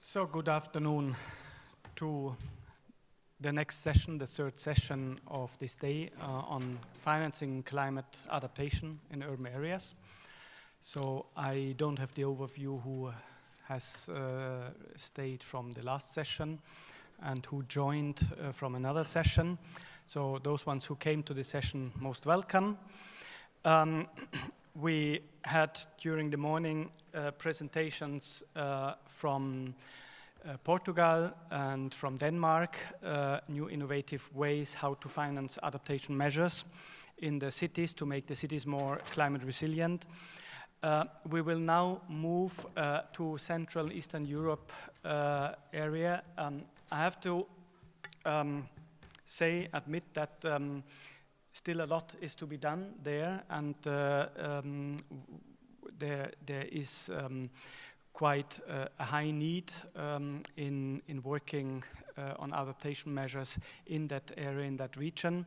So good afternoon to the next session, the third session of this day on financing climate adaptation in urban areas. So I don't have the overview who has stayed from the last session and who joined from another session. So those ones who came to the session, most welcome. We had during the morning presentations from Portugal and from Denmark, new innovative ways how to finance adaptation measures in the cities to make the cities more climate resilient. We will now move to Central Eastern Europe area. I have to admit that still a lot is to be done there, and there is quite a high need in working on adaptation measures in that area, in that region.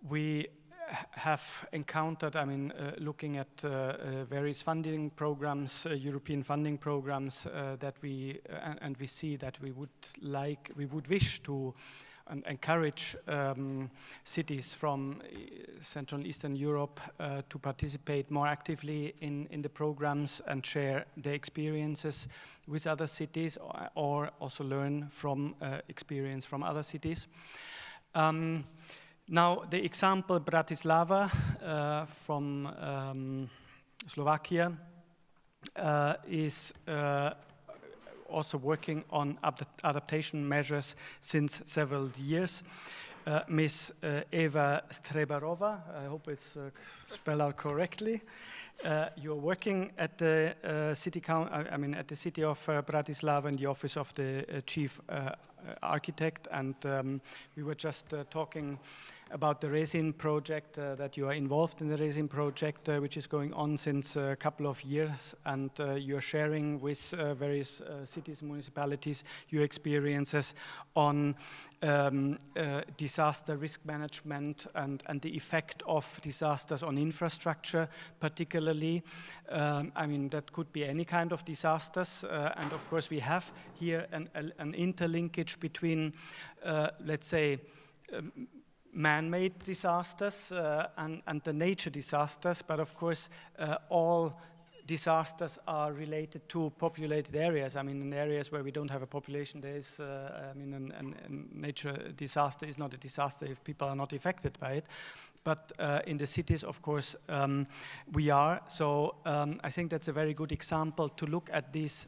We have encountered, looking at various funding programs, European funding programs, that we see that we would wish to encourage cities from Central and Eastern Europe to participate more actively in the programs and share their experiences with other cities, or also learn from experience from other cities. Now, the example Bratislava from Slovakia is also working on adaptation measures since several years. Ms. Eva Strebarova, I hope it's spelled out correctly. You're working at the city at the city of Bratislava in the office of the chief architect, and we were just talking about the resin project, that you are involved in the resin project, which is going on since a couple of years, and you're sharing with various cities, municipalities, your experiences on disaster risk management and the effect of disasters on infrastructure, particularly. That could be any kind of disasters, and of course we have here an interlinkage between, let's say, man-made disasters and the nature disasters, but of course all disasters are related to populated areas. In areas where we don't have a population, there is, a nature disaster is not a disaster if people are not affected by it. But in the cities, of course, we are. So I think that's a very good example to look at these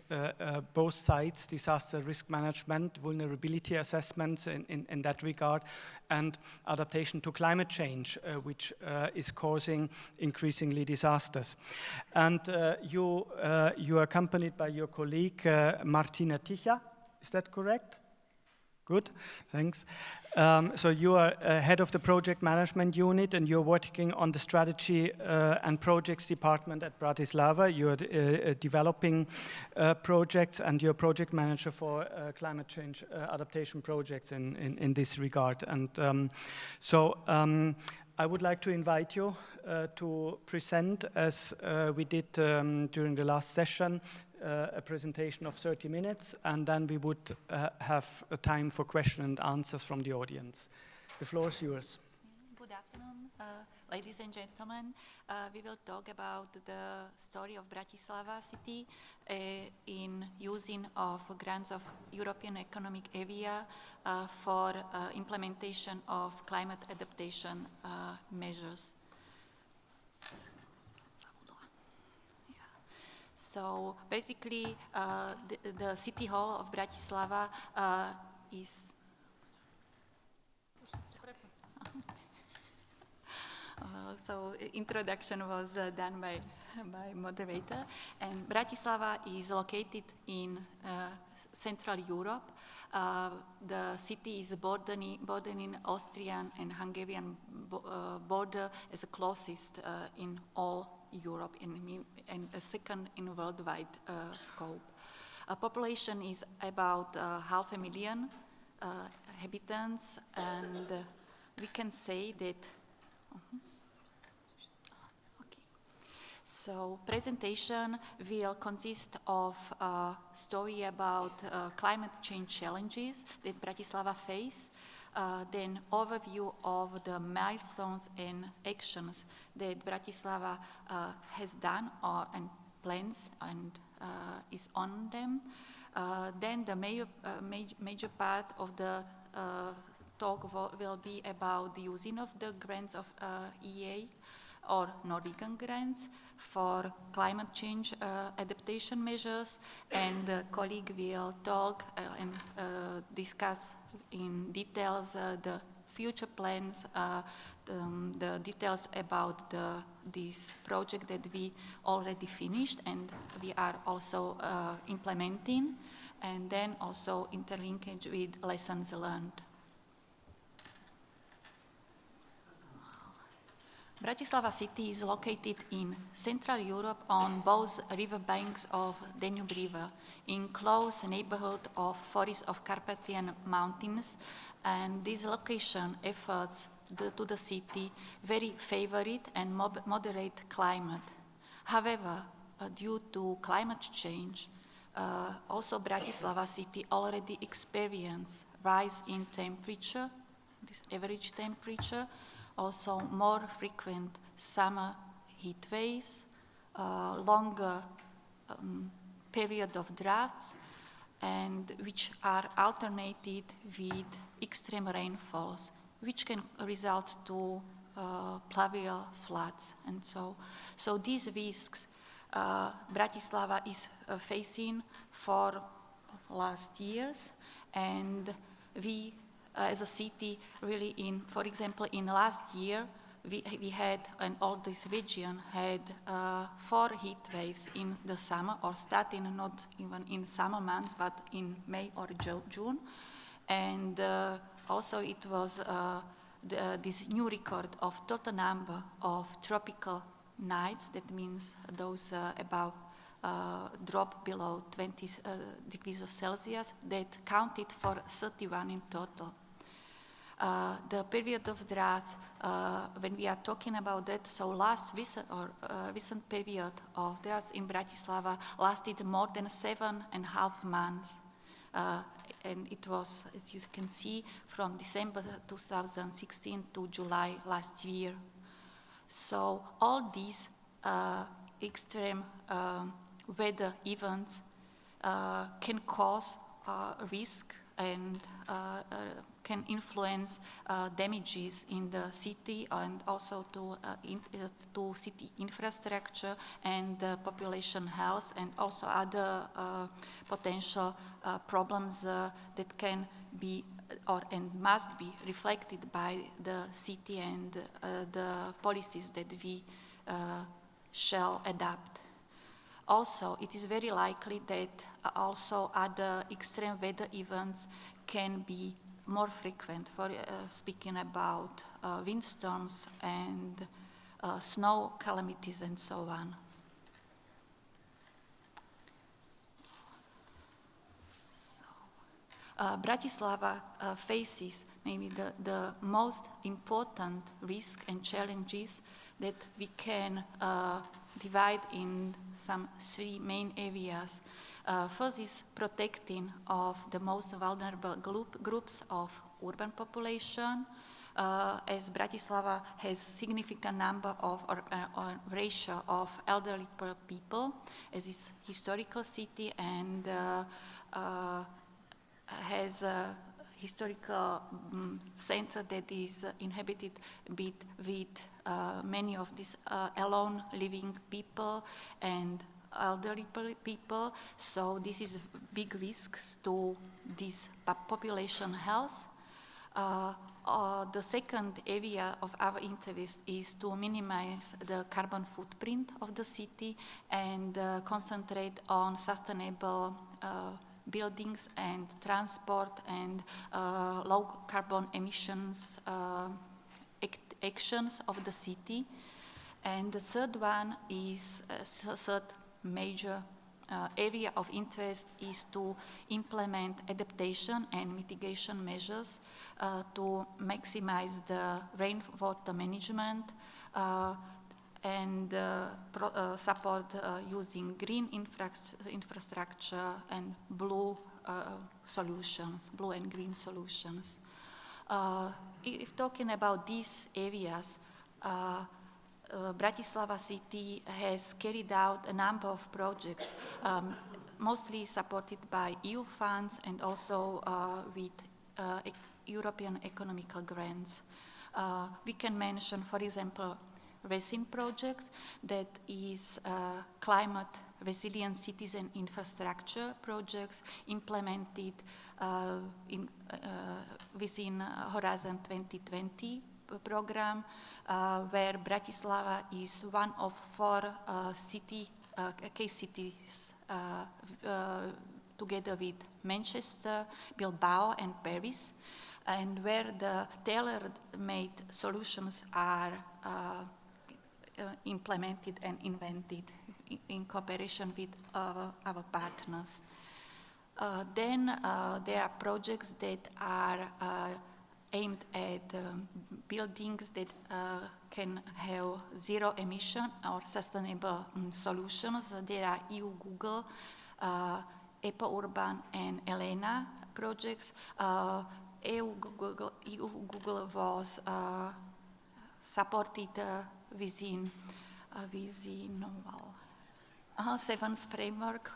both sides, disaster risk management, vulnerability assessments in that regard, and adaptation to climate change, which is causing increasingly disasters. And you are accompanied by your colleague, Martina Ticha. Is that correct? Good, thanks. So you are head of the project management unit, and you're working on the strategy and projects department at Bratislava. You're developing projects, and you're project manager for climate change adaptation projects in this regard. And I would like to invite you to present, as we did during the last session, a presentation of 30 minutes, and then we would have a time for question and answers from the audience. The floor is yours. Good afternoon, ladies and gentlemen. We will talk about the story of Bratislava city in using of grants of European Economic Area for implementation of climate adaptation measures. So basically, the City Hall of Bratislava is... So introduction was done by moderator. And Bratislava is located in Central Europe. The city is bordering Austrian and Hungarian border as the closest in all Europe and a second in worldwide scope. Population is about 500,000 inhabitants, and we can say that So presentation will consist of a story about climate change challenges that Bratislava face, then overview of the milestones and actions that Bratislava has done and plans and is on them. Then the major part of the talk will be about the using of the grants of EA or Norwegian grants for climate change adaptation measures, and the colleague will talk and discuss in details the future plans, the details about this project that we already finished and we are also implementing, and then also interlinkage with lessons learned. Bratislava city is located in Central Europe on both riverbanks of Danube River, in close neighborhood of forests of Carpathian Mountains, and this location affords to the city very favorite and moderate climate. However, due to climate change, also Bratislava city already experienced rise in temperature, this average temperature, also more frequent summer heat waves, longer period of droughts, and which are alternated with extreme rainfalls, which can result to pluvial floods. And so these risks Bratislava is facing for last years, and we as a city, really for example, in last year, we had, and all this region had 4 heat waves in the summer, or starting not even in summer months, but in May or June. And also it was this new record of total number of tropical nights, that means those above drop below 20 degrees of Celsius, that counted for 31 in total. The period of droughts, when we are talking about that, so recent period of droughts in Bratislava lasted more than 7.5 months. And it was, as you can see, from December 2016 to July last year. So all these extreme weather events can cause risk and can influence damages in the city, and also to city infrastructure and population health, and also other potential problems that can be and must be reflected by the city and the policies that we shall adapt. Also, it is very likely that also other extreme weather events can be more frequent, for speaking about windstorms and snow calamities and so on. Bratislava faces maybe the most important risks and challenges that we can divide in some 3 main areas. First is protecting of the most vulnerable groups of urban population, as Bratislava has significant number of or ratio of elderly people, as is historical city, and has a historical center that is inhabited with many of these alone living people and elderly people. So this is big risks to this population health. The second area of our interest is to minimize the carbon footprint of the city and concentrate on sustainable buildings and transport and low carbon emissions actions of the city. And the third one is third major area of interest is to implement adaptation and mitigation measures to maximize the rainwater management and support using green infrastructure and blue solutions, blue and green solutions. If talking about these areas, Bratislava city has carried out a number of projects, mostly supported by EU funds and also with European economical grants. We can mention, for example, resin projects, that is climate resilient cities and infrastructure projects implemented within Horizon 2020 program, where Bratislava is one of 4 case cities together with Manchester, Bilbao and Paris, and where the tailor-made solutions are implemented and invented in cooperation with our partners. Then there are projects that are aimed at buildings that can have zero emission or sustainable solutions. There are EU Google, EPO Urban and ELENA projects. EU Google was supported within 7th framework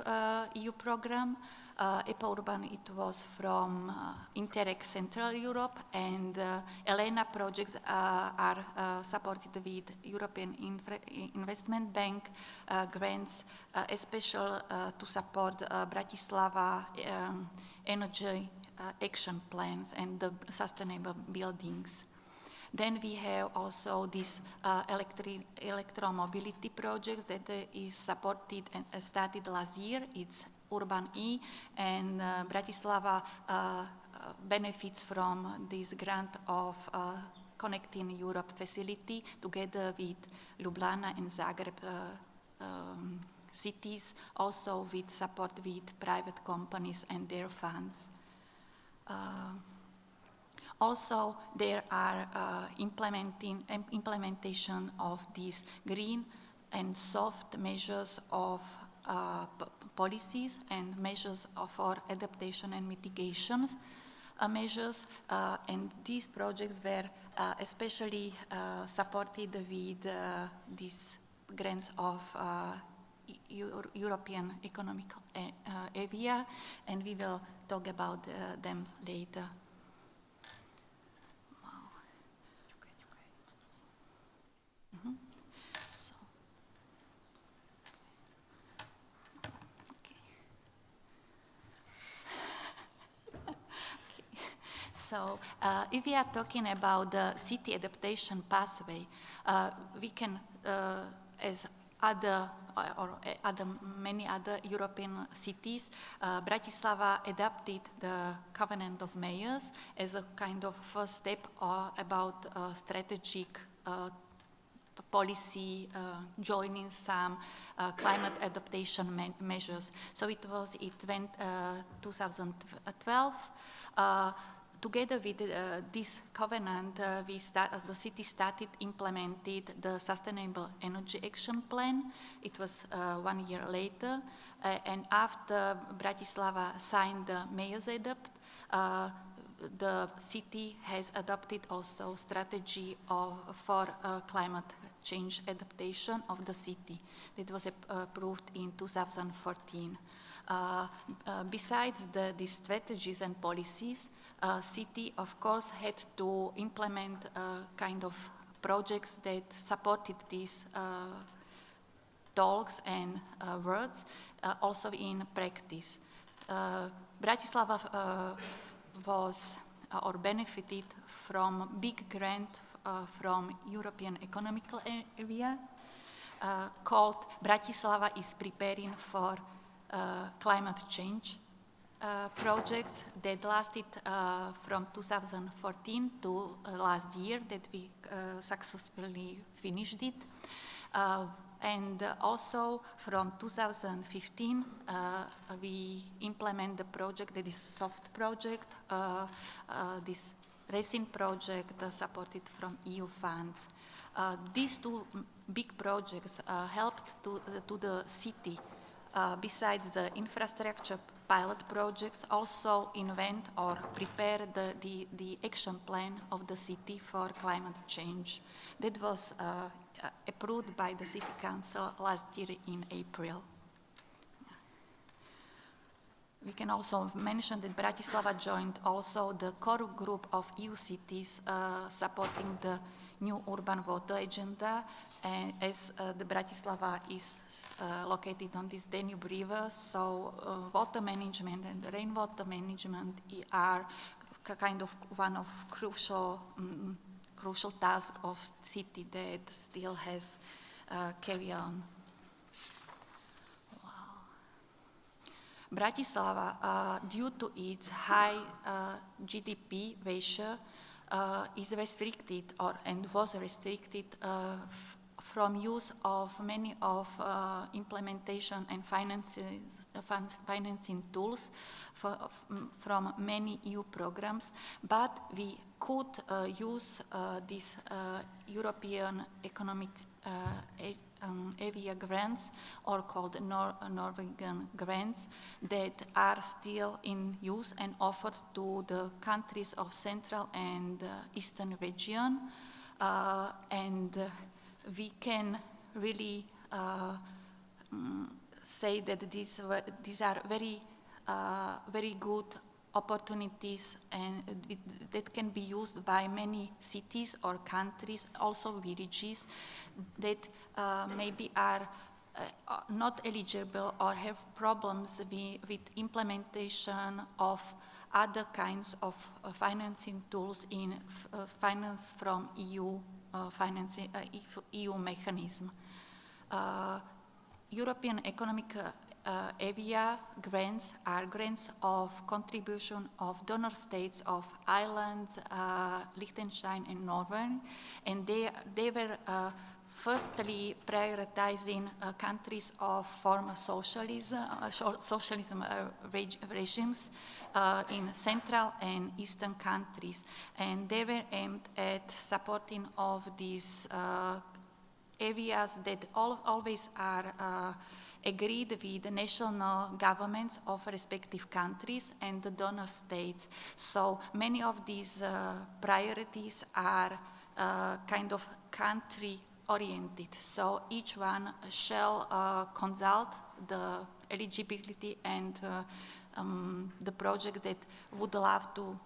EU program. EPO Urban, it was from Interreg Central Europe, and ELENA projects are supported with European Investment Bank grants, especially to support Bratislava energy action plans and the sustainable buildings. Then we have also this electromobility projects that is supported and started last year. It's Urban E, and Bratislava benefits from this grant of Connecting Europe facility together with Ljubljana and Zagreb cities, also with support with private companies and their funds. Also, there are implementation of these green and soft measures of policies and measures for adaptation and mitigation measures, and these projects were especially supported with these grants of European Economic Area, and we will talk about them later. So if we are talking about the city adaptation pathway, we can, as many other European cities, Bratislava adopted the Covenant of Mayors as a kind of first step about strategic policy, joining some climate adaptation measures. So it went 2012. Together with this covenant, the city started implemented the Sustainable Energy Action Plan. It was 1 year later, and after Bratislava signed the Mayor's Adapt, the city has adopted also strategy for climate change adaptation of the city. That was approved in 2014. Besides these strategies and policies, city, of course, had to implement kind of projects that supported these talks and words, also in practice. Bratislava was or benefited from big grant from European Economical Area called Bratislava is Preparing for Climate Change projects that lasted from 2014 to last year that we successfully finished it. And also from 2015 we implement the project that is soft project, this resin project supported from EU funds. These two big projects helped to the city, besides the infrastructure pilot projects, also invent or prepare the action plan of the city for climate change. That was approved by the City Council last year in April. We can also mention that Bratislava joined also the core group of EU cities supporting the new urban water agenda, and as the Bratislava is located on this Danube River, so water management and rainwater management are kind of one of crucial task of city that still has carry on. Bratislava, due to its high GDP ratio, is restricted and was restricted from use of many of implementation and financing tools from many EU programs, but we could use these European economic area grants, or called Norwegian grants, that are still in use and offered to the countries of Central and Eastern region. And we can really say that these are very good opportunities, and that can be used by many cities or countries, also villages, that maybe are not eligible or have problems with implementation of other kinds of financing tools in finance from EU mechanism. European Economic Area grants are grants of contribution of donor states of Ireland, Liechtenstein and Norway, and they were firstly prioritizing countries of former socialism regimes in Central and Eastern countries, and they were aimed at supporting of these areas that always are agreed with the national governments of respective countries and the donor states. So many of these priorities are kind of country-oriented. So each one shall consult the eligibility and the project that would love to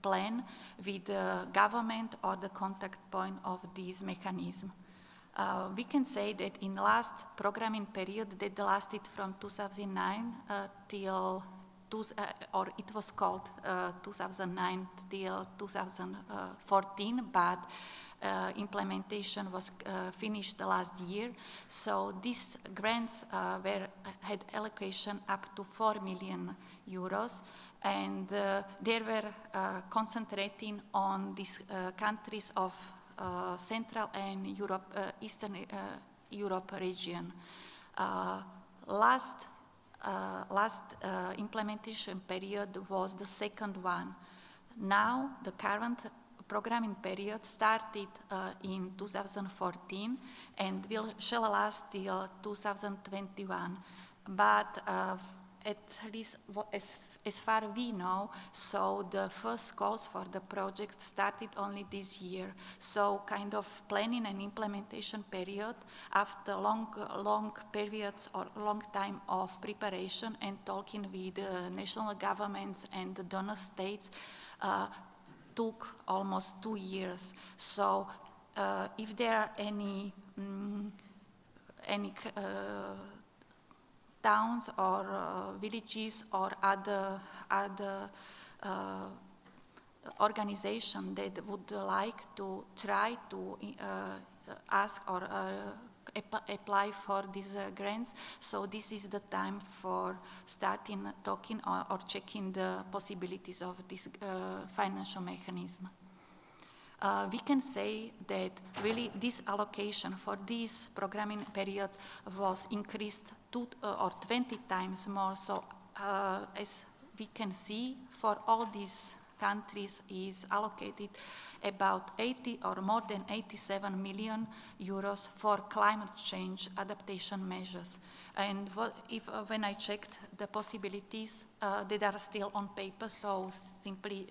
plan with the government or the contact point of this mechanism. We can say that in the last programming period that lasted from 2009 till, or it was called 2009 till 2014, but implementation was finished last year. So these grants had allocation up to 4 million euros, and they were concentrating on these countries of Central and Eastern Europe region. Last implementation period was the second one. Now the current programming period started in 2014 and shall last till 2021. But at least as far we know, so the first calls for the project started only this year. So kind of planning and implementation period after long periods or long time of preparation and talking with the national governments and the donor states took almost 2 years. So if there are any towns or villages or other organization that would like to try to ask or apply for these grants, so this is the time for starting talking or checking the possibilities of this financial mechanism. We can say that really this allocation for this programming period was increased 2 or 20 times more. So as we can see, for all these countries is allocated about 80 or more than 87 million euros for climate change adaptation measures. And when I checked the possibilities, they are still on paper, so simply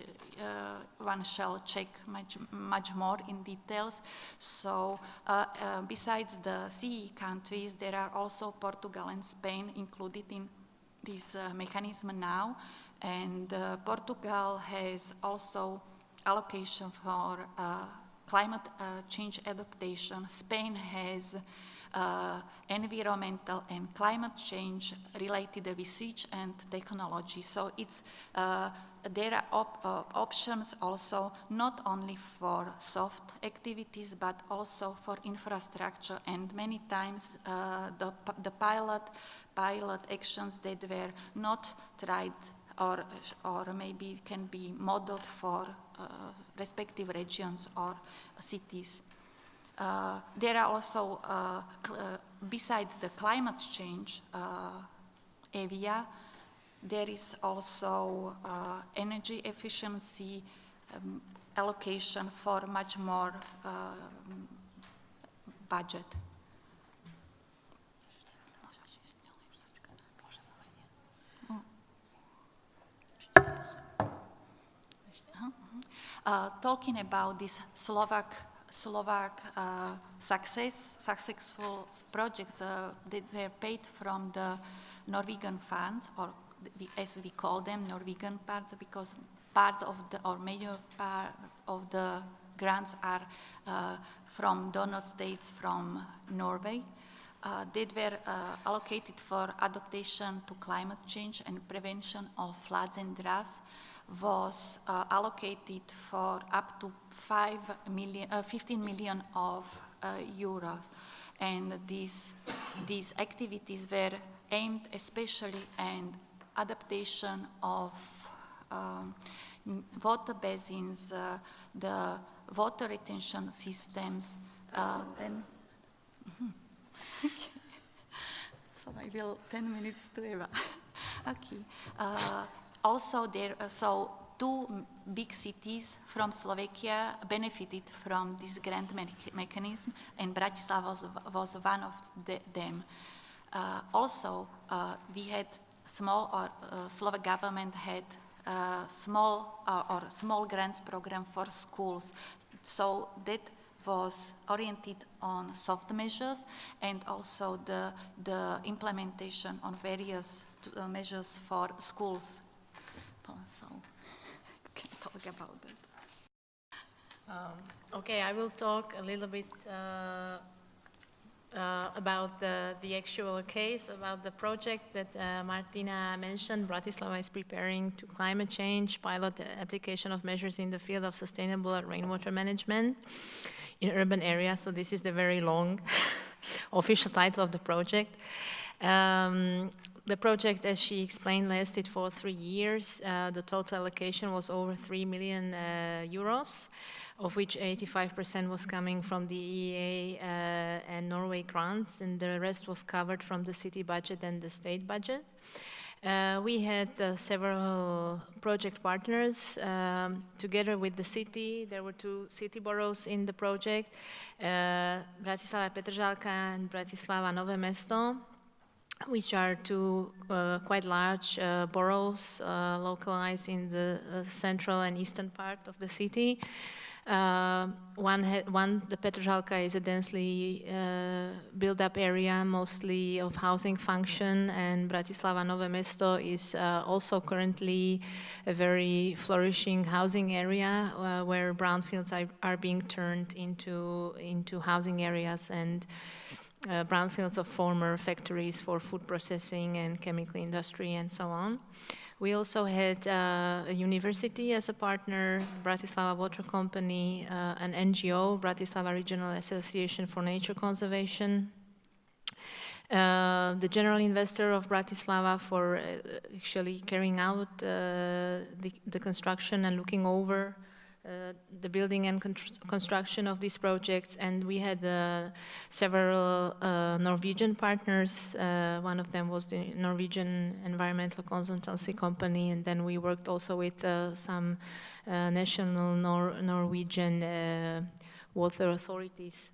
one shall check much more in details. So besides the CE countries, there are also Portugal and Spain included in this mechanism now. And Portugal has also allocation for climate change adaptation. Spain has environmental and climate change related research and technology. So it's, there are options also not only for soft activities but also for infrastructure, and many times the pilot actions that were not tried or maybe can be modeled for respective regions or cities. There are also, besides the climate change area, there is also energy efficiency allocation for much more budget. Talking about this Slovak successful projects that were paid from the Norwegian funds, or as we call them, Norwegian funds, because part of the, or major part of the grants are from donor states from Norway. That were allocated for adaptation to climate change and prevention of floods and droughts, was allocated for up to 15 million of euros. And these activities were aimed especially at adaptation of water basins, the water retention systems. So I will 10 minutes to Eva. Okay. Also, so two big cities from Slovakia benefited from this grant mechanism, and Bratislava was one of them. Also, we had Slovak government had small grants program for schools. So that was oriented on soft measures and also the implementation on various measures for schools. So I can talk about that. Okay, I will talk a little bit about the actual case, about the project that Martina mentioned. Bratislava is preparing to climate change pilot application of measures in the field of sustainable rainwater management in urban areas. So this is the very long official title of the project. The project, as she explained, lasted for 3 years. The total allocation was over 3 million euros, of which 85% was coming from the EEA and Norway grants, and the rest was covered from the city budget and the state budget. We had several project partners together with the city. There were 2 city boroughs in the project, Bratislava Petržalka and Bratislava Nové Mesto, which are 2 quite large boroughs localized in the central and eastern part of the city. The Petržalka is a densely built-up area, mostly of housing function, and Bratislava Nové Mesto is also currently a very flourishing housing area where brownfields are being turned into housing areas and brownfields of former factories for food processing and chemical industry and so on. We also had a university as a partner, Bratislava Water Company, an NGO, Bratislava Regional Association for Nature Conservation, the general investor of Bratislava for actually carrying out the construction and looking over the building and construction of these projects, and we had several Norwegian partners. One of them was the Norwegian environmental consultancy company, and then we worked also with some national Norwegian water authorities.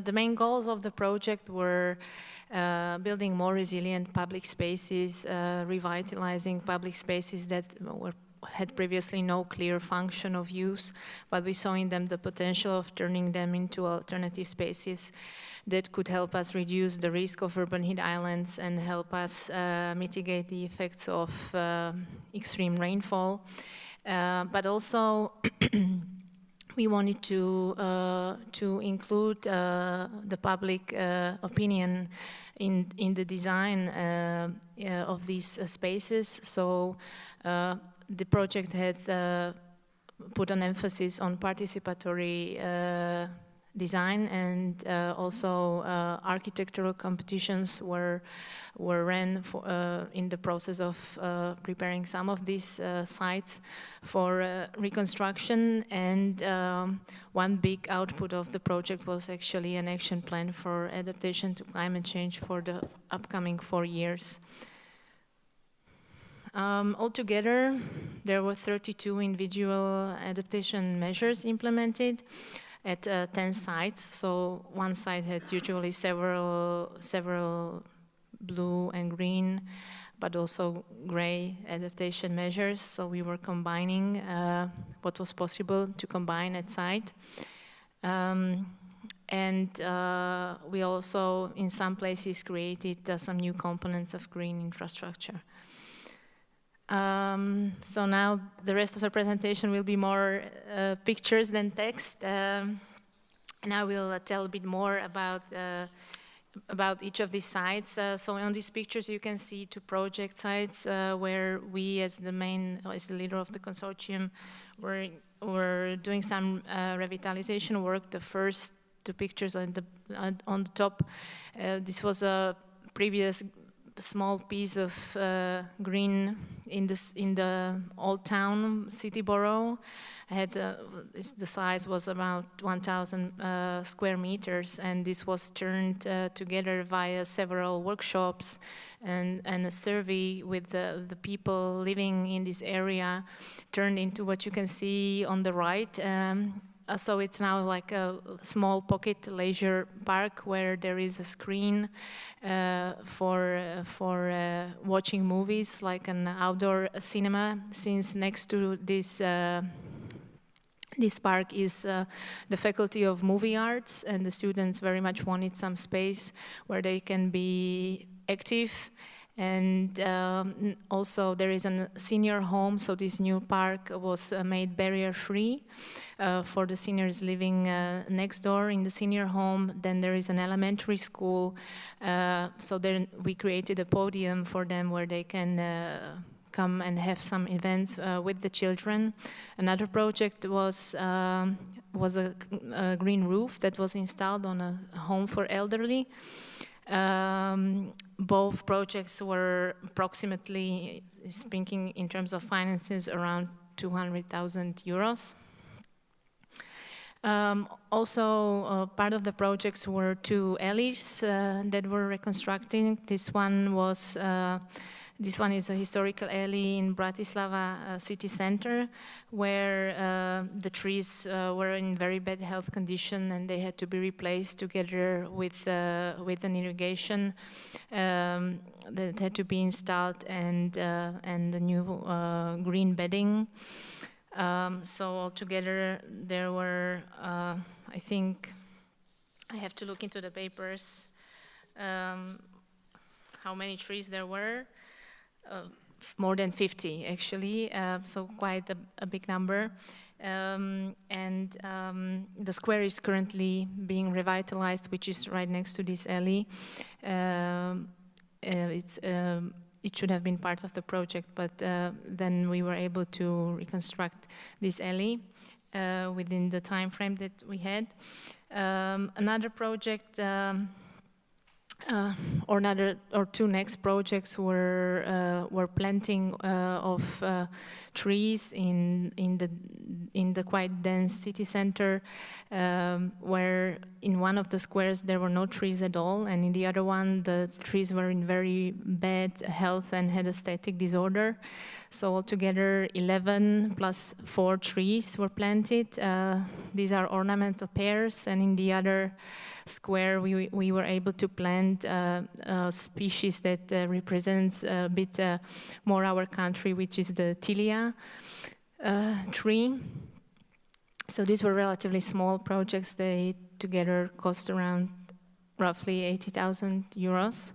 The main goals of the project were building more resilient public spaces, revitalizing public spaces that had previously no clear function of use, but we saw in them the potential of turning them into alternative spaces that could help us reduce the risk of urban heat islands and help us mitigate the effects of extreme rainfall. But also we wanted to include the public opinion in the design of these spaces. So the project had put an emphasis on participatory design, and also architectural competitions were ran in the process of preparing some of these sites for reconstruction. And one big output of the project was actually an action plan for adaptation to climate change for the upcoming 4 years. Altogether, there were 32 individual adaptation measures implemented at 10 sites. So one site had usually several blue and green, but also gray adaptation measures. So we were combining what was possible to combine at site. And we also, in some places, created some new components of green infrastructure. So now the rest of the presentation will be more pictures than text. And I will tell a bit more about each of these sites. So on these pictures you can see 2 project sites where we, as the leader of the consortium, were doing some revitalization work. The first 2 pictures on the top, this was a previous small piece of green in the old town city borough. The size was about 1,000 square meters, and this was turned together via several workshops and a survey with the people living in this area, turned into what you can see on the right. So it's now like a small pocket leisure park where there is a screen for watching movies, like an outdoor cinema, since next to this park is the Faculty of Movie Arts, and the students very much wanted some space where they can be active. And also there is a senior home, so this new park was made barrier-free for the seniors living next door in the senior home. Then there is an elementary school, so then we created a podium for them where they can come and have some events with the children. Another project was a green roof that was installed on a home for elderly. Both projects were approximately, speaking in terms of finances, around 200,000 euros. Also, part of the projects were 2 alleys that were reconstructing. This one is a historical alley in Bratislava city center, where the trees were in very bad health condition, and they had to be replaced together with an irrigation that had to be installed, and the new green bedding. So altogether there were, I think, I have to look into the papers, how many trees there were. More than 50 actually, so quite a big number. The square is currently being revitalized, which is right next to this alley. It should have been part of the project, but then we were able to reconstruct this alley within the time frame that we had. Another project or two next projects were planting of trees in the quite dense city center, where in one of the squares there were no trees at all, and in the other one the trees were in very bad health and had a static disorder. So altogether 11 plus 4 trees were planted. These are ornamental pears, and in the other square we were able to plant a species that represents a bit more our country, which is the tilia tree. So these were relatively small projects. They together cost around roughly 80,000 euros.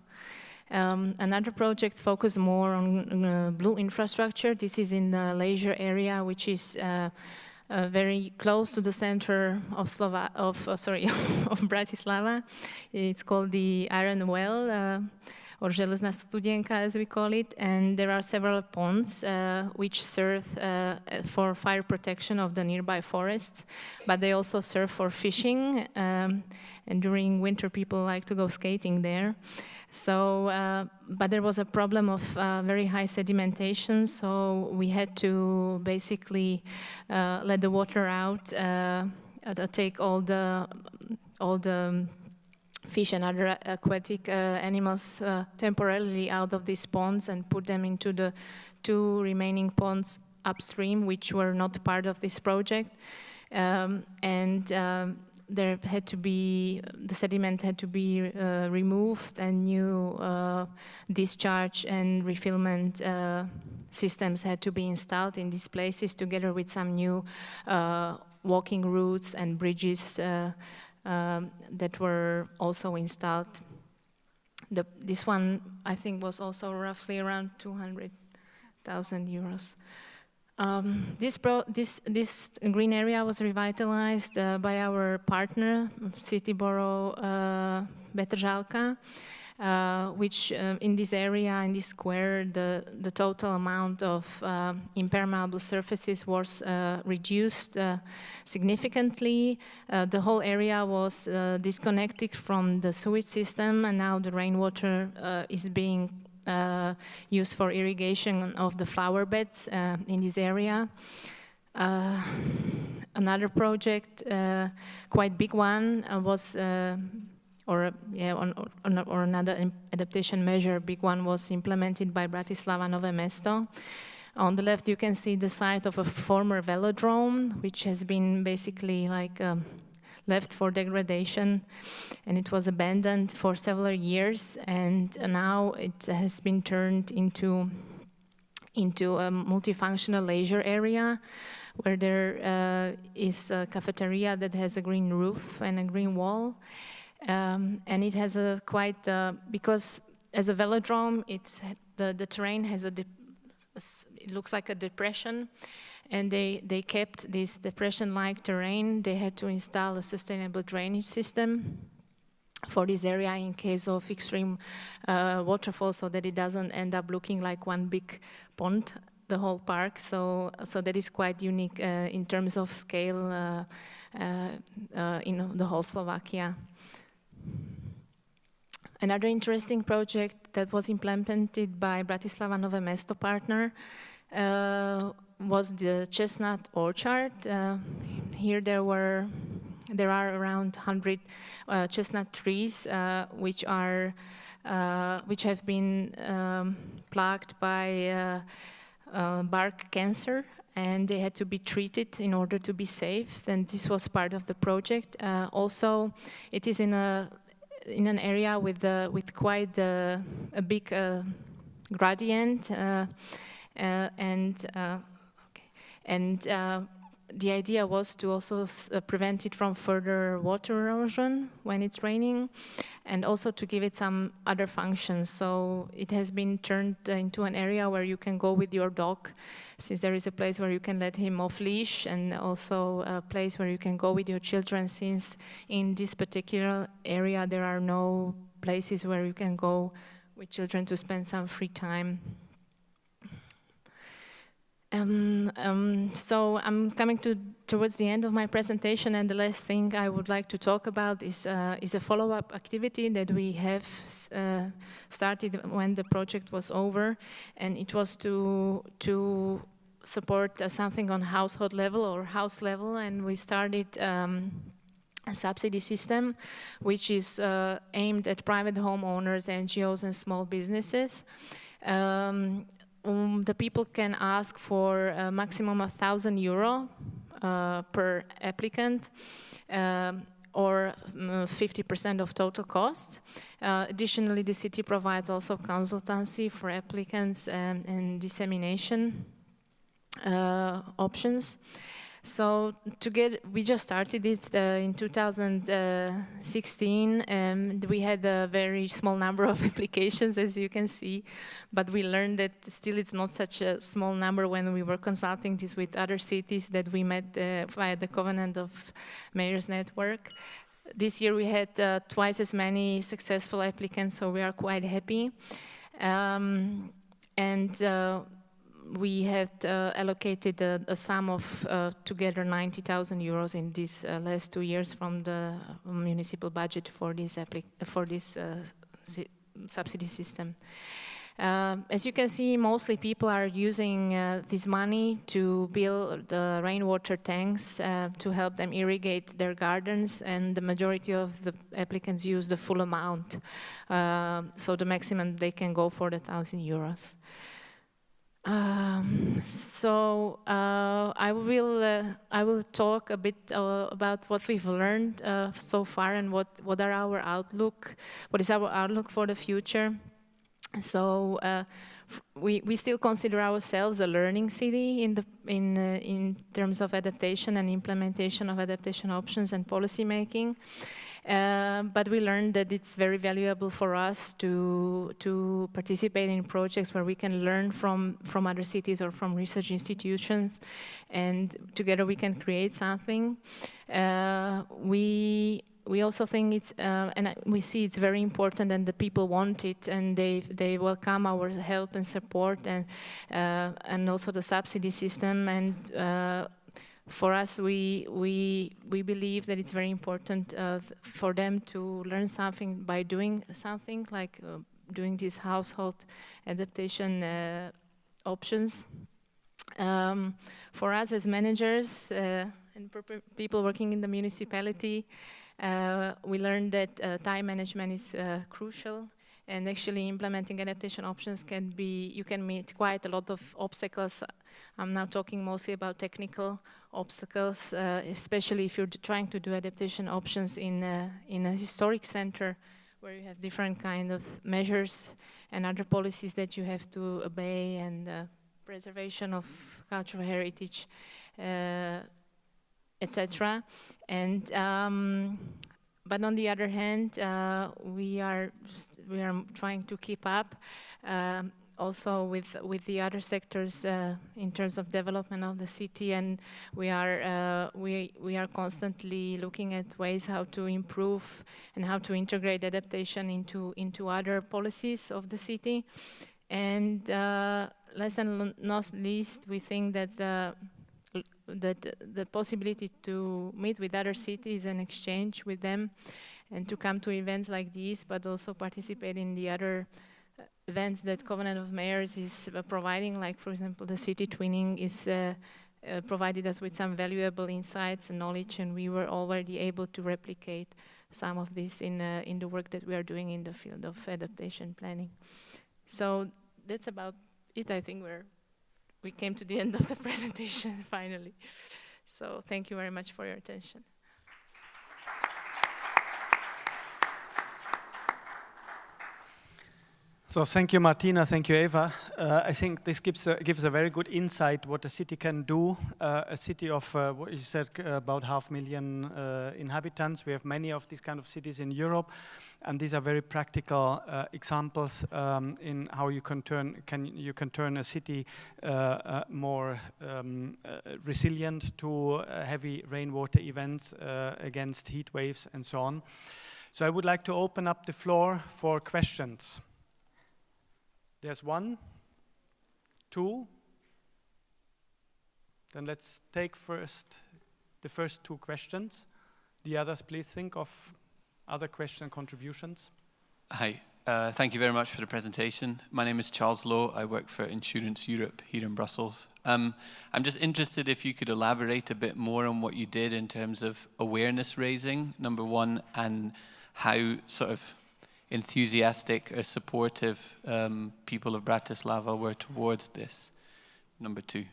Another project focused more on blue infrastructure. This is in the leisure area, which is very close to the center of of Bratislava. It's called the Iron Well, or Železná studienka, as we call it, and there are several ponds which serve for fire protection of the nearby forests, but they also serve for fishing, and during winter people like to go skating there. So, but there was a problem of very high sedimentation, so we had to basically let the water out, take all the fish and other aquatic animals temporarily out of these ponds and put them into the 2 remaining ponds upstream, which were not part of this project. There had to be, the sediment had to be removed, and new discharge and refillment systems had to be installed in these places, together with some new walking routes and bridges that were also installed. This one, I think, was also roughly around 200,000 euros. This green area was revitalized by our partner, City Borough Petržalka, which in this area, in this square, the total amount of impermeable surfaces was reduced significantly. The whole area was disconnected from the sewage system, and now the rainwater is being used for irrigation of the flower beds in this area. Another project, quite big one, was another adaptation measure, big one, was implemented by Bratislava Nové Mesto. On the left, you can see the site of a former velodrome, which has been basically like left for degradation, and it was abandoned for several years, and now it has been turned into a multifunctional leisure area, where there is a cafeteria that has a green roof and a green wall. And it has a quite, because as a velodrome, the terrain has it looks like a depression, and they kept this depression-like terrain. They had to install a sustainable drainage system for this area in case of extreme waterfall, so that it doesn't end up looking like one big pond, the whole park. So that is quite unique in terms of scale in the whole Slovakia. Another interesting project that was implemented by Bratislava Nové Mesto partner was the Chestnut Orchard. Here there are around 100 chestnut trees which have been plagued by bark cancer, and they had to be treated in order to be saved, and this was part of the project. Also, it is in an area with quite a big gradient, and the idea was to also prevent it from further water erosion when it's raining, and also to give it some other functions. So it has been turned into an area where you can go with your dog, since there is a place where you can let him off leash, and also a place where you can go with your children, since in this particular area there are no places where you can go with children to spend some free time. So I'm coming towards the end of my presentation, and the last thing I would like to talk about is a follow-up activity that we have started when the project was over, and it was to support something on household level or house level, and we started a subsidy system which is aimed at private homeowners, NGOs, and small businesses. The people can ask for a maximum of €1,000 per applicant, or 50% of total costs. Additionally, the city provides also consultancy for applicants and dissemination options. So we just started it in 2016, and we had a very small number of applications, as you can see, but we learned that still it's not such a small number when we were consulting this with other cities that we met via the Covenant of Mayors Network. This year we had twice as many successful applicants, so we are quite happy. We had allocated a sum of together €90,000 in these last 2 years from the municipal budget for this subsidy system. As you can see, mostly people are using this money to build the rainwater tanks to help them irrigate their gardens, and the majority of the applicants use the full amount. So the maximum they can go for the €1,000. I will talk a bit about what we've learned so far and what is our outlook for the future. So we still consider ourselves a learning city in terms of adaptation and implementation of adaptation options and policy making. But we learned that it's very valuable for us to participate in projects where we can learn from other cities or from research institutions, and together we can create something. We also think it's, and we see it's very important, and the people want it, and they welcome our help and support, and also the subsidy system. And for us, we believe that it's very important for them to learn something by doing something, like doing these household adaptation options. For us as managers and people working in the municipality, we learned that time management is crucial, and actually implementing adaptation options you can meet quite a lot of obstacles. I'm now talking mostly about technical obstacles, especially if you're trying to do adaptation options in a historic center where you have different kind of measures and other policies that you have to obey, and preservation of cultural heritage, etc. And but on the other hand, we are trying to keep up also with the other sectors in terms of development of the city, and we are constantly looking at ways how to improve and how to integrate adaptation into other policies of the city. And last and not least, we think that the possibility to meet with other cities and exchange with them, and to come to events like these, but also participate in the other events that Covenant of Mayors is providing, like for example the city twinning is provided us with some valuable insights and knowledge, and we were already able to replicate some of this in the work that we are doing in the field of adaptation planning. So that's about it. I think we came to the end of the presentation finally. So thank you very much for your attention. So thank you, Martina. Thank you, Eva. I think this gives a very good insight what a city can do. A city of, what you said, about 500,000 inhabitants. We have many of these kind of cities in Europe, and these are very practical examples in how you can turn a city more resilient to heavy rainwater events against heat waves and so on. So I would like to open up the floor for questions. There's 1, 2, Then let's take the first two questions. The others, please think of other question contributions. Hi, thank you very much for the presentation. My name is Charles Lowe. I work for Insurance Europe here in Brussels. I'm just interested if you could elaborate a bit more on what you did in terms of awareness raising, number one, and how sort of enthusiastic or supportive people of Bratislava were towards this, number two.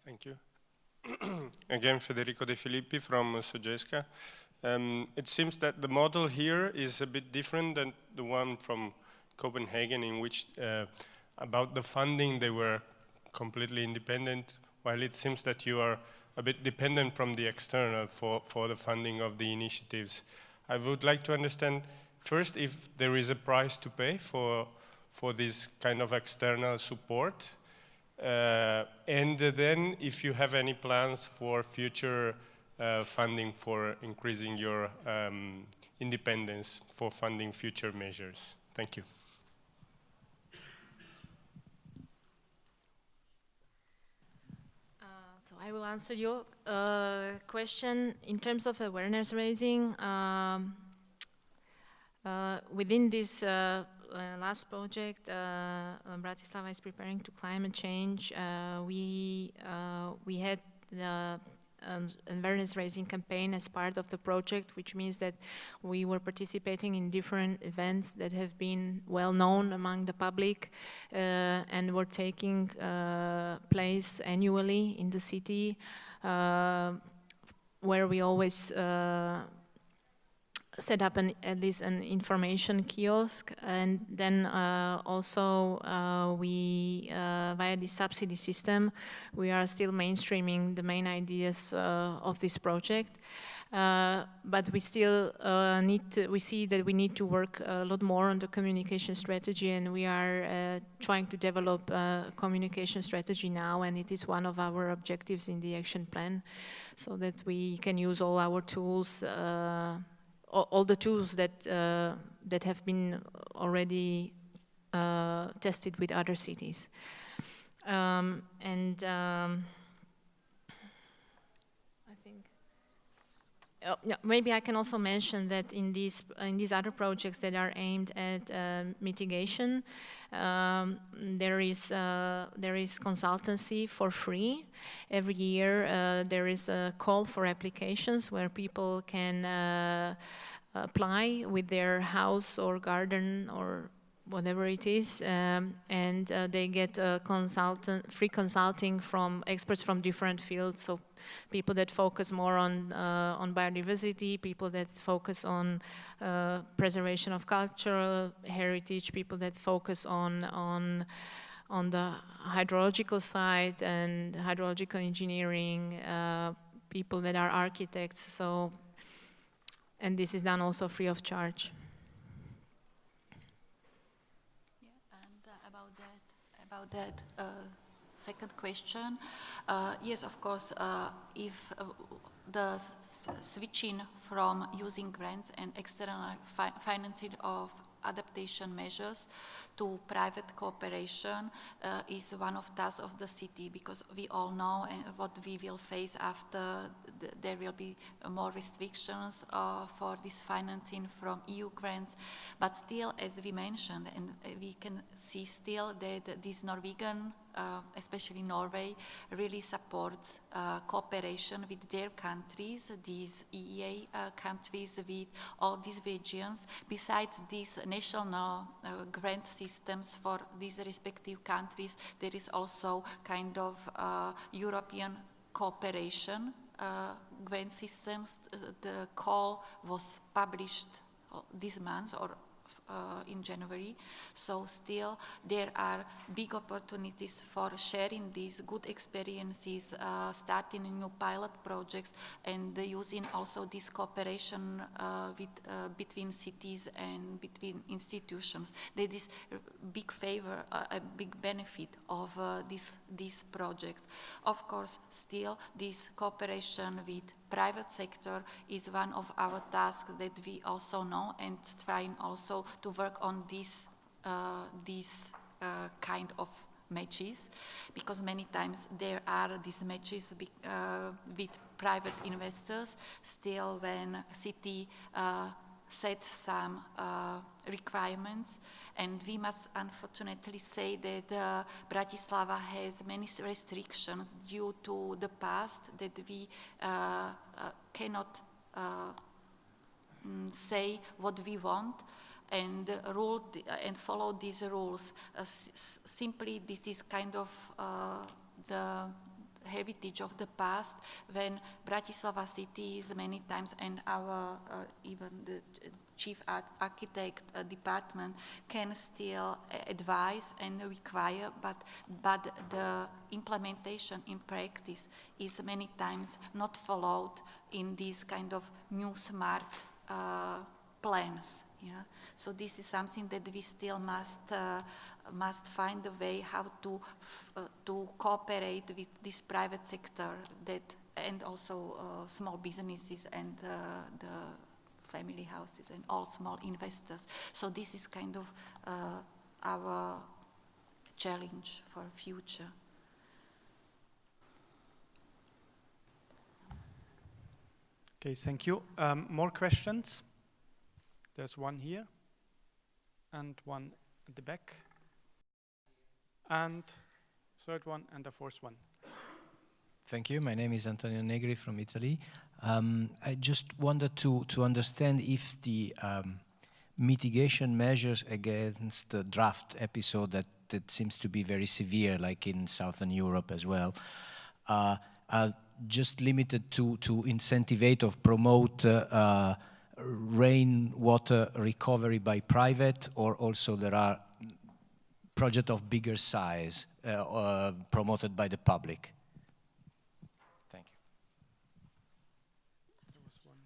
Thank you. Again, Federico De Filippi from Sogesca. It seems that the model here is a bit different than the one from Copenhagen, in which about the funding they were completely independent, while it seems that you are a bit dependent from the external for the funding of the initiatives. I would like to understand first if there is a price to pay for this kind of external support, and then if you have any plans for future funding for increasing your independence for funding future measures. Thank you. So I will answer your question in terms of awareness raising. Within this last project, Bratislava is preparing to climate change. We had an awareness raising campaign as part of the project, which means that we were participating in different events that have been well known among the public and were taking place annually in the city, where we always set up at least an information kiosk, and then also we via the subsidy system we are still mainstreaming the main ideas of this project, but we still we see that we need to work a lot more on the communication strategy, and we are trying to develop a communication strategy now, and it is one of our objectives in the action plan, so that we can use all our tools, all the tools that have been already tested with other cities. I think maybe I can also mention that in these other projects that are aimed at mitigation, there is consultancy for free. Every year there is a call for applications where people can apply with their house or garden or whatever it is, and they get free consulting from experts from different fields. So people that focus more on biodiversity, people that focus on preservation of cultural heritage, people that focus on the hydrological side and hydrological engineering, people that are architects. So, and this is done also free of charge. About that second question, yes, of course, if the switching from using grants and external financing of adaptation measures to private cooperation is one of tasks of the city, because we all know what we will face after there will be more restrictions for this financing from EU grants. But still, as we mentioned, and we can see still that this Norwegian, especially Norway, really supports cooperation with their countries, these EEA countries, with all these regions. Besides these national grant systems for these respective countries, there is also kind of European cooperation grant systems. The call was published this month or in January, so still there are big opportunities for sharing these good experiences, starting new pilot projects, and using also this cooperation between cities and between institutions. That is a big favor, a big benefit of these projects. Of course, still this cooperation with private sector is one of our tasks that we also know, and trying also to work on this kind of matches, because many times there are these matches with private investors. Still, when city sets some requirements, and we must unfortunately say that Bratislava has many restrictions due to the past, that we cannot say what we want and follow these rules. Simply, this is kind of the heritage of the past, when Bratislava city is many times, and our even the chief architect department can still advise and require, but the implementation in practice is many times not followed in these kind of new smart plans. Yeah, so this is something that we still must find a way how to cooperate with this private sector, and also small businesses and the family houses and all small investors. So this is kind of our challenge for future. Okay, thank you. More questions? There's one here, and one at the back, and third one, and the fourth one. Thank you. My name is Antonio Negri from Italy. I just wanted to understand if the mitigation measures against the draft episode that seems to be very severe, like in Southern Europe as well, are just limited to incentivate or promote rainwater recovery by private, or also there are projects of bigger size promoted by the public? Thank you. There was one.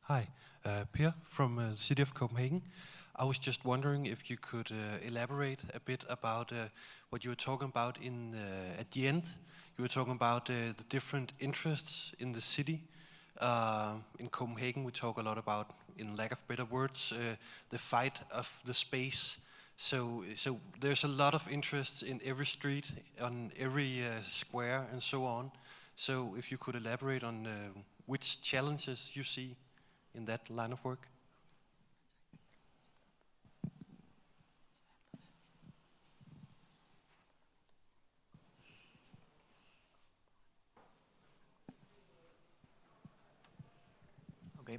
Hi, Per from the city of Copenhagen. I was just wondering if you could elaborate a bit about what you were talking about at the end. You were talking about the different interests in the city. In Copenhagen, we talk a lot about, in lack of better words, the fight of the space. So there's a lot of interests in every street, on every square, and so on. So if you could elaborate on which challenges you see in that line of work. Okay,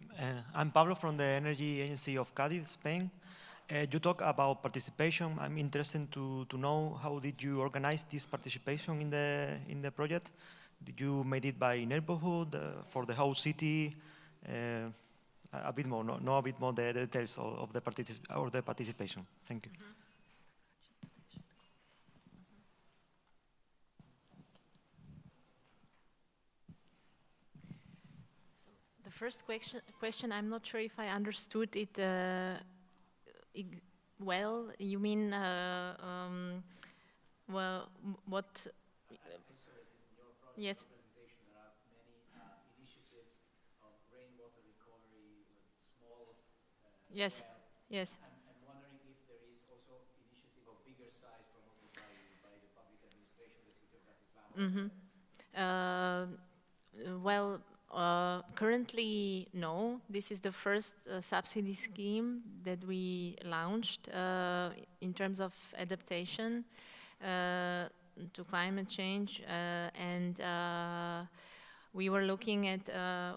I'm Pablo from the Energy Agency of Cádiz, Spain. You talk about participation. I'm interested to know how did you organize this participation in the project? Did you made it by neighborhood, for the whole city? A bit more, know a bit more the details of the participation. Thank you. Mm-hmm. The first question, I'm not sure if I understood it well. You mean, well, what? Yes. There are many initiatives of rainwater recovery with small. Yes. Yes. I'm wondering if there is also initiative of bigger size promoted by the public administration, the city of Bratislava. Mm-hmm. Well, currently, no. This is the first subsidy scheme that we launched in terms of adaptation to climate change, and we were looking at,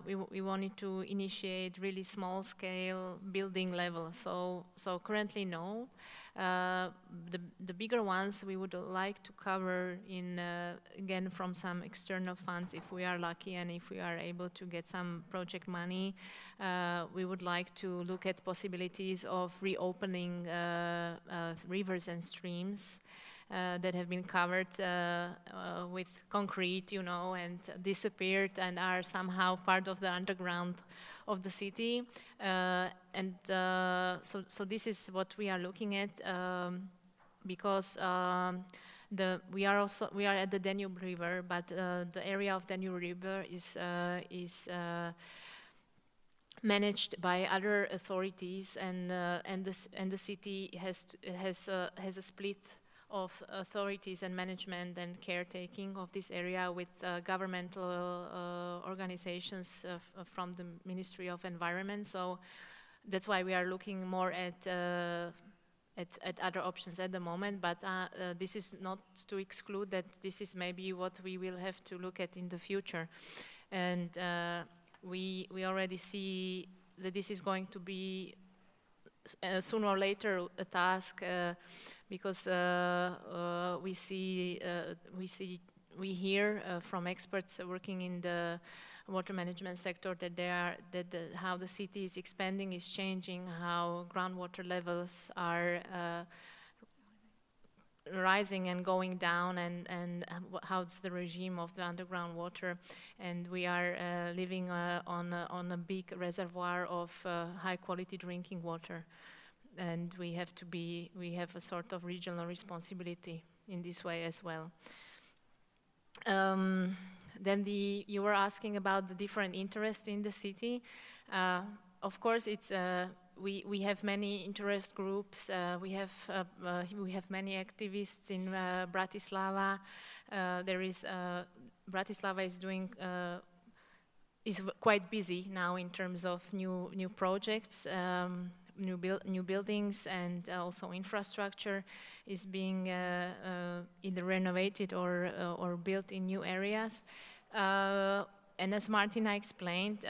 we wanted to initiate really small scale building level. So currently, no. The bigger ones we would like to cover in, again, from some external funds if we are lucky and if we are able to get some project money. We would like to look at possibilities of reopening rivers and streams that have been covered with concrete, you know, and disappeared and are somehow part of the underground of the city. So this is what we are looking at, because We are at the Danube River, but the area of Danube River is managed by other authorities, and the city has a split of authorities and management and caretaking of this area with governmental organizations from the Ministry of Environment. So that's why we are looking more at other options at the moment, but this is not to exclude that this is maybe what we will have to look at in the future. And we already see that this is going to be sooner or later a task, because we hear from experts working in the water management sector that how the city is expanding is changing, how groundwater levels are rising and going down, and how's the regime of the underground water. And we are living on a big reservoir of high quality drinking water, and we have a sort of regional responsibility in this way as well. Then you were asking about the different interests in the city. Of course, it's we have many interest groups. We have many activists in Bratislava. Bratislava is quite busy now in terms of new projects. New buildings, and also infrastructure is being either renovated or built in new areas. And as Martina explained,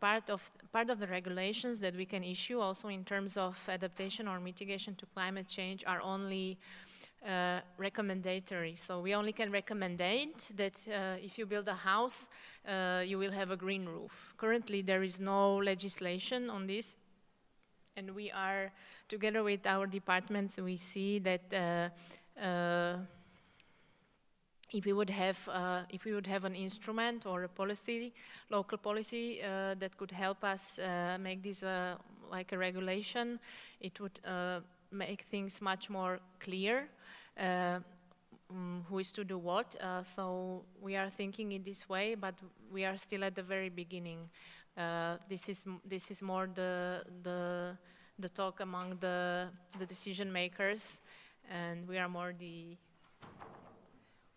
part of the regulations that we can issue also in terms of adaptation or mitigation to climate change are only recommendatory. So we only can recommendate that if you build a house, you will have a green roof. Currently, there is no legislation on this. And we are, together with our departments, we see that if we would have an instrument or a policy, local policy that could help us make this like a regulation, it would make things much more clear. Who is to do what? So we are thinking in this way, but we are still at the very beginning. This is more the talk among the decision makers, and we are more the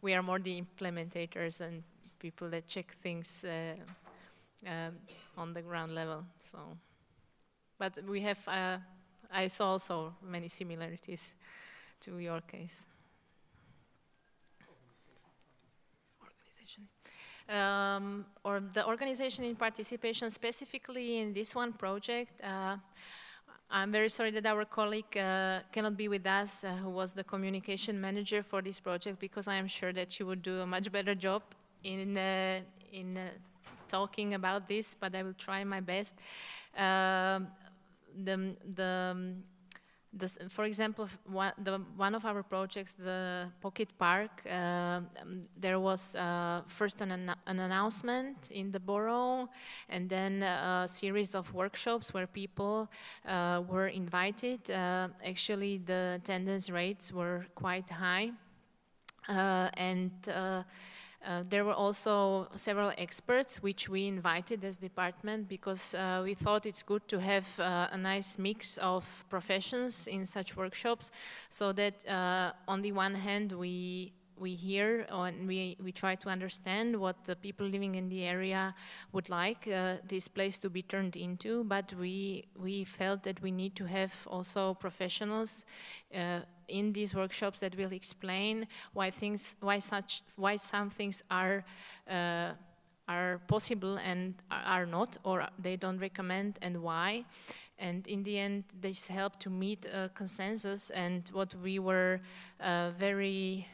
implementators and people that check things on the ground level. So, but we have I saw also many similarities to your case. Or the organization in participation, specifically in this one project. I'm very sorry that our colleague cannot be with us, who was the communication manager for this project, because I am sure that she would do a much better job in talking about this, but I will try my best. For example, one of our projects, the Pocket Park, there was first an announcement in the borough, and then a series of workshops where people were invited. Actually, the attendance rates were quite high, and there were also several experts which we invited as department, because we thought it's good to have a nice mix of professions in such workshops, so that on the one hand we hear and we try to understand what the people living in the area would like this place to be turned into, but we felt that we need to have also professionals in these workshops that will explain why some things are possible and are not, or they don't recommend, and why. And in the end, this helped to meet a consensus. And what we were very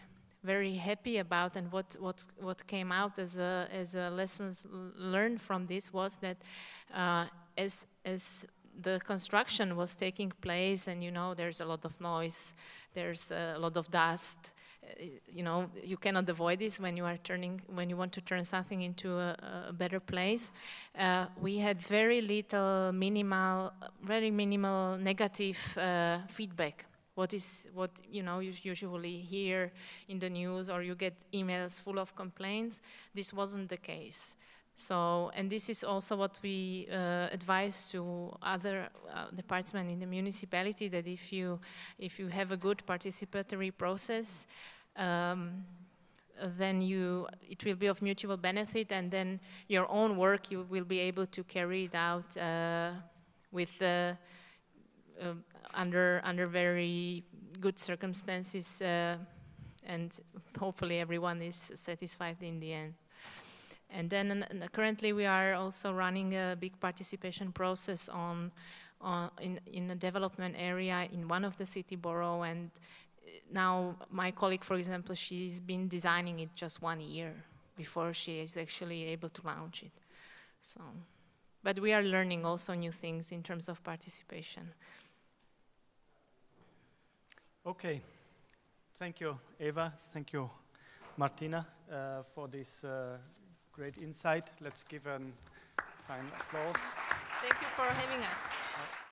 happy about, and what came out as a lessons learned from this, was that as the construction was taking place, and there's a lot of noise, there's a lot of dust, you cannot avoid this when you want to turn something into a better place. We had very minimal negative feedback what you know, you usually hear in the news or you get emails full of complaints. This wasn't the case. So, and this is also what we advise to other departments in the municipality, that if you have a good participatory process, then it will be of mutual benefit, and then your own work you will be able to carry it out with under very good circumstances, and hopefully everyone is satisfied in the end. And then currently we are also running a big participation process in a development area in one of the city borough, and now my colleague, for example, she's been designing it just 1 year before she is actually able to launch it. So, but we are learning also new things in terms of participation. Okay, thank you, Eva. Thank you, Martina, for this great insight. Let's give a final applause. Thank you for having us.